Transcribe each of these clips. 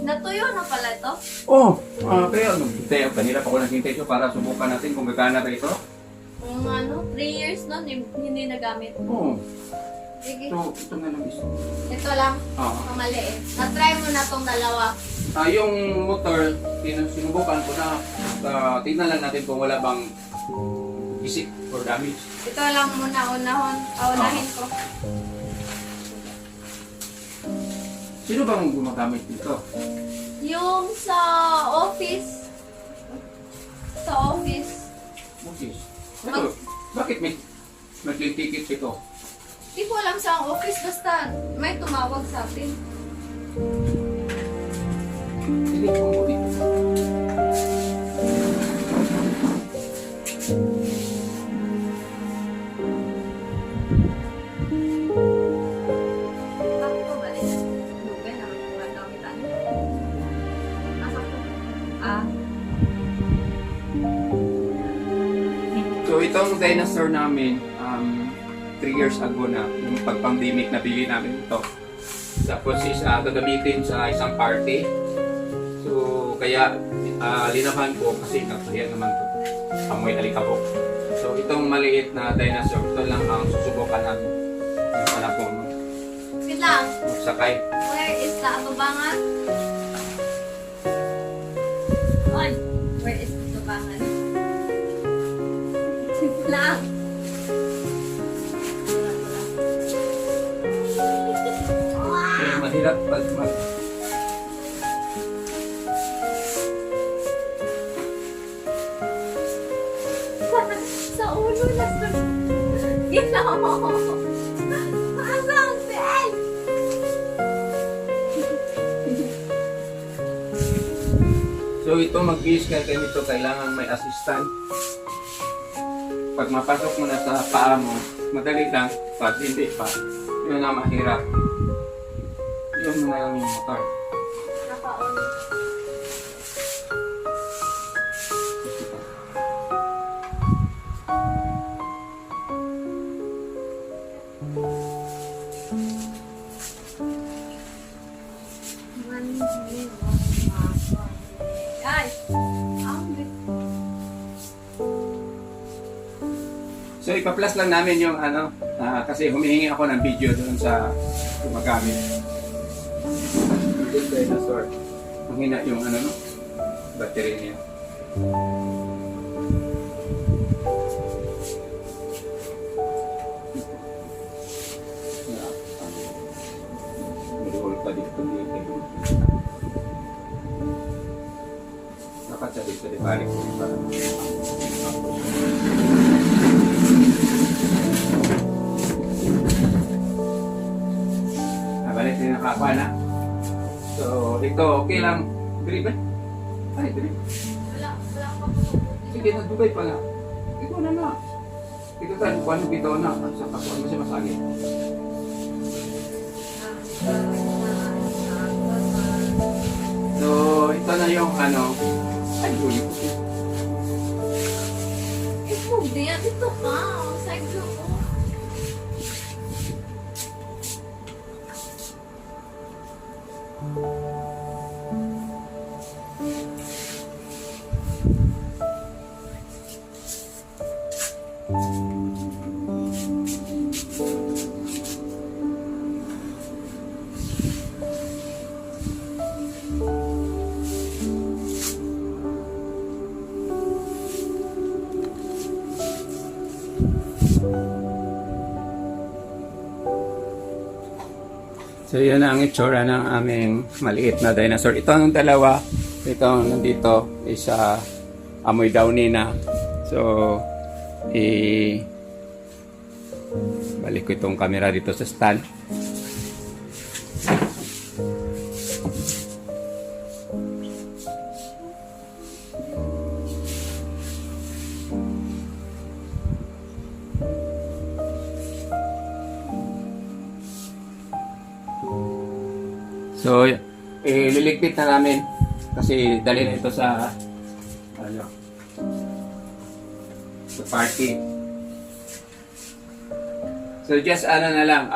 Natuyo na pala ito? Kaya tayo, kanila pa ko naghintay ito para subukan natin kung gagana ba ito. Kung 3 years nun, hindi nagamit. Sige. Ito nga lang isa. Ito lang, ang maliit. Na-try mo na tong dalawa. Yung motor, sinubukan ko na. Tingnan lang natin kung wala bang isip or damage. Ito lang muna, unahin ko. Sino bang gumagamit dito? Yung sa office. Sa office. Moses. Ito, bakit may ticket ito? Hindi ko alam sa office, basta may tumawag sa atin. Hindi ko mo dito. Ako ba rin? Lugay na magamitan. Asa ko? So itong dinosaur namin, 3 years ago na, yung pag-pandemic na bili namin ito. Tapos gagamitin sa isang party. So kaya linaban ko kasi kaya naman ito. Amoy alikabok. So itong maliit na dinosaur, ito lang ang susubukan namin. Yung anak ko. Wait lang. Sakay. Where is the atubangan? On. Where is the atubangan? Simple lang. Mahirap pag Sa ulo na sa... Ginawa. Asang Ben? So ito mag-use ka ganito, kailangan may assistant. Pag mapasok mo na sa paa mo, madali lang. Pag hindi pa, yun na mahirap. Yun na lang yung motor. Naka-on. Ay! So ipa-plus lang namin yung kasi humihingi ako ng video doon sa gumagamit. This dinosaur. Mahina yung battery niya. May pa dito dito. Dapat sa dito di balik ko para balik din nakapa na. So, ito okay lang. Drip eh? Ay, drip. Wala pa po. Sige, nagdugay pa nga. Ito na na. Ito tayo, kung ano bitaw na. Sa kakuan mo siya masagit. So, ito na yung ay, huli ko siya. Ito, diyan. Ito ka. Side ko. So, yun ang itsura ng aming maliit na dinosaur. Ito ang dalawa. Ito ang nandito is amoy downy na. So, balik ko itong camera dito sa stand. So, liligpit na namin kasi dalhin ito sa sa party. So just ano na lang,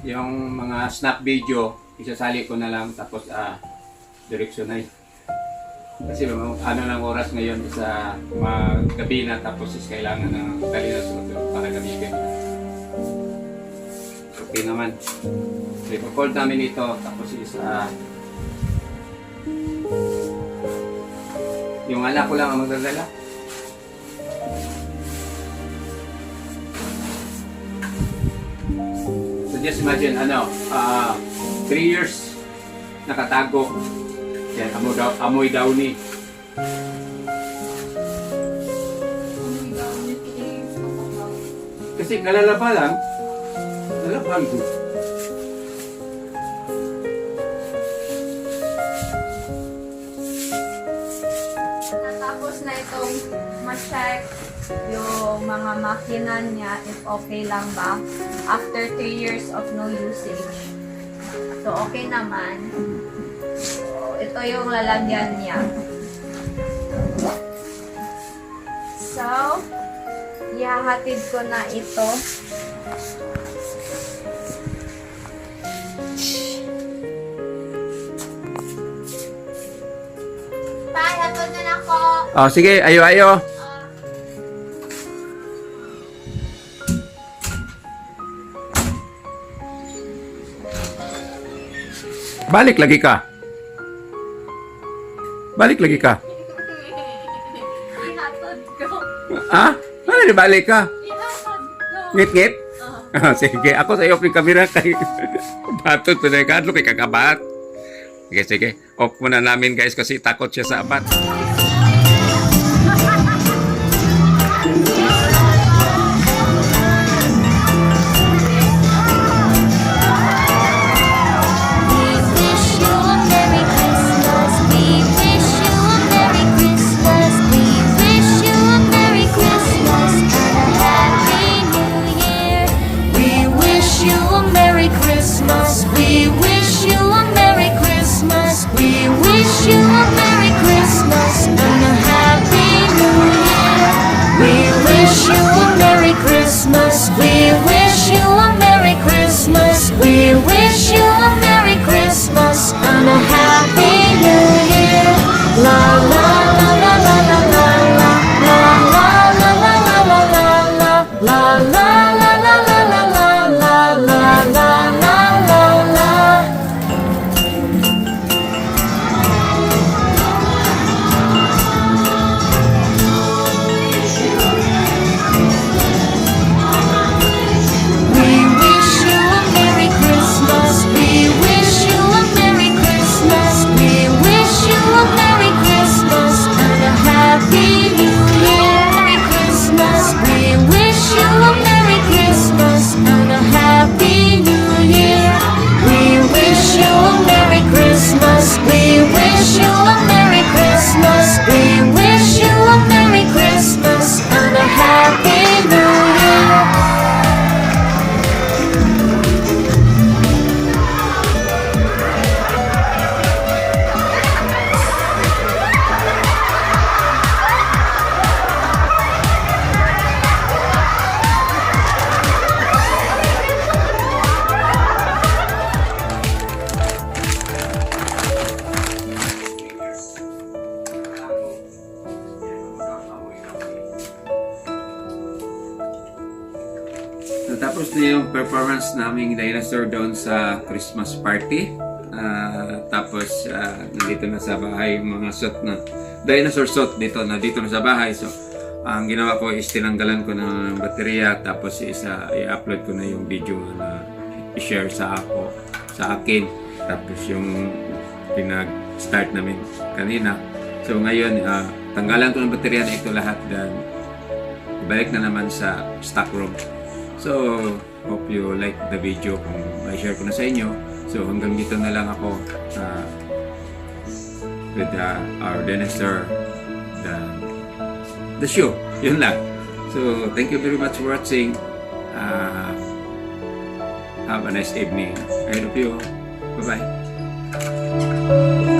yung mga snap video, isasali ko na lang tapos direksyon na yun. Kasi ano lang oras ngayon sa gabi na tapos is kailangan ng dali na sunod para gamitin. Okay naman. So ipa-fold namin ito tapos is yung anak ko lang ang magdadala. So just imagine 3 years nakatago. Yan, amoy daw ni. Kasi kalalaba lang, lalaban ko. Natapos na itong ma-check yung mga makina niya if okay lang ba after 3 years of no usage. So okay naman. Ito yung lalagyan niya. So, ihahatid ko na ito. Tay, hatod na ako. Oh, sige, ayo. Balik lagi ka. Ihatod ko. Ha? Ano di balik ka? Ihatod ko. Ngit-ngit? Sige, ako sa iyo yung camera kay batot pa ka. Ano kay kakabat? Sige. Off muna namin guys kasi takot siya sa abat. Tapos na yung performance naming dinosaur doon sa Christmas party. Tapos nandito na sa bahay yung mga suit na dinosaur suit dito na sa bahay. So ang ginawa ko is tinanggalan ko ng baterya tapos i-upload ko na yung video na i-share sa akin. Tapos yung pinag-start namin kanina. So ngayon tanggalan ko ng baterya na ito lahat dan ibalik na naman sa stock room. So, hope you like the video kung ma-share ko na sa inyo. So, hanggang dito na lang ako with our dinosaur, the show. Yun lang. So, thank you very much for watching. Have a nice evening. I hope you. Bye-bye.